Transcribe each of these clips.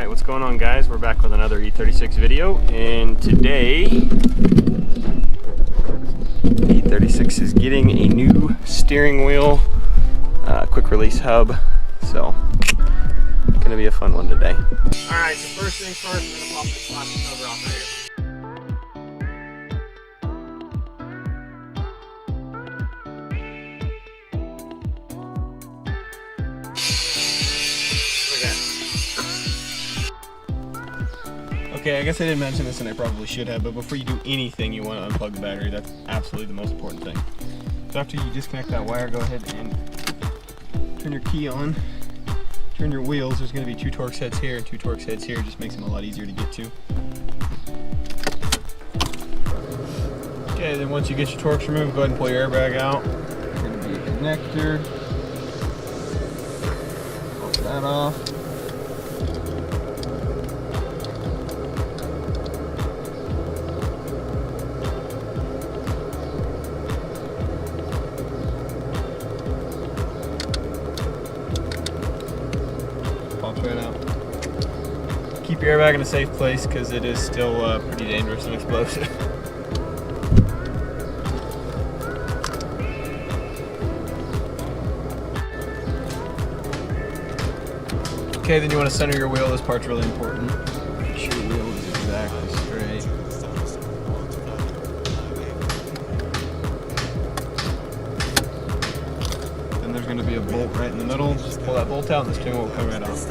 Alright, what's going on, guys? We're back with another E36 video, and today E36 is getting a new steering wheel, quick release hub, so gonna be a fun one today. Alright, so first things first, we're gonna pop this plastic cover off right here. Okay, I guess I didn't mention this and I probably should have, but before you do anything you want to unplug the battery. That's absolutely the most important thing. So after you disconnect that wire, go ahead and turn your key on, turn your wheels. There's going to be 2 Torx heads here and 2 Torx heads here. It just makes them a lot easier to get to. Okay, then once you get your Torx removed, go ahead and pull your airbag out. There's going to be a connector. Pop that off. Right out. Keep your airbag in a safe place because it is still pretty dangerous and explosive. Okay, then you want to center your wheel. This part's really important. Make sure your wheel is exactly straight. Then there's going to be a bolt right in the middle. Just pull that bolt out and the steering wheel will come right off.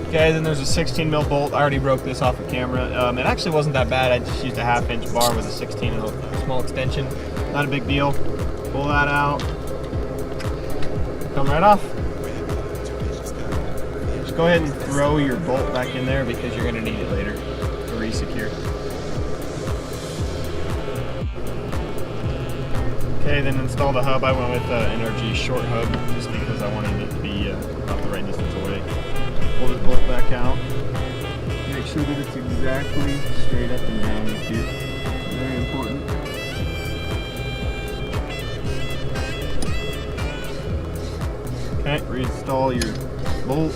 Okay, then there's a 16mm bolt. I already broke this off of camera. It actually wasn't that bad. I just used a 1/2-inch bar with a 16 and a small extension. Not a big deal. Pull that out. Come right off. Just go ahead and throw your bolt back in there because you're going to need it later to re-secure. Okay, then install the hub. I went with NRG short hub just because I wanted it to be about the right distance away. Pull this bolt back out. Make sure that it's exactly straight up and down with you. Very important. Okay, reinstall your bolt.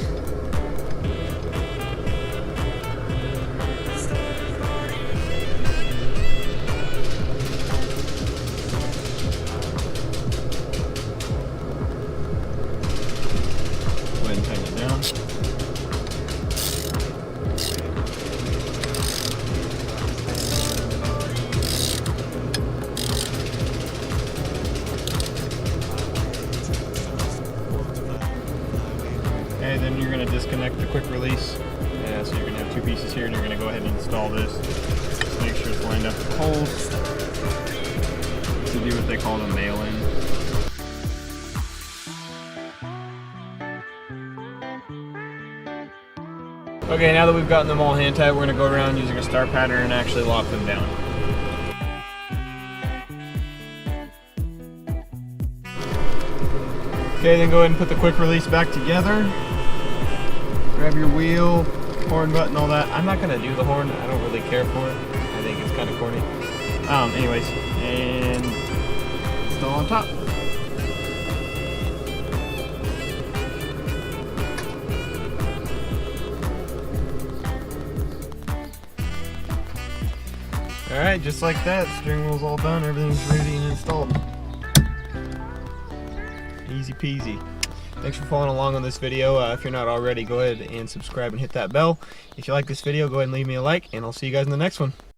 Go ahead and tighten it down. Okay, then you're going to disconnect the quick release. Yeah, so you're going to have 2 pieces here and you're going to go ahead and install this. Just make sure it's lined up with the holes to do what they call the mail-in. Okay, now that we've gotten them all hand tight, we're going to go around using a star pattern and actually lock them down. Okay, then go ahead and put the quick release back together. Grab your wheel, horn button, all that. I'm not going to do the horn. I don't really care for it. I think it's kind of corny. Anyways, and install on top. Alright, just like that, steering wheel's all done, everything's ready and installed. Easy peasy. Thanks for following along on this video. If you're not already, go ahead and subscribe and hit that bell. If you like this video, go ahead and leave me a like, and I'll see you guys in the next one.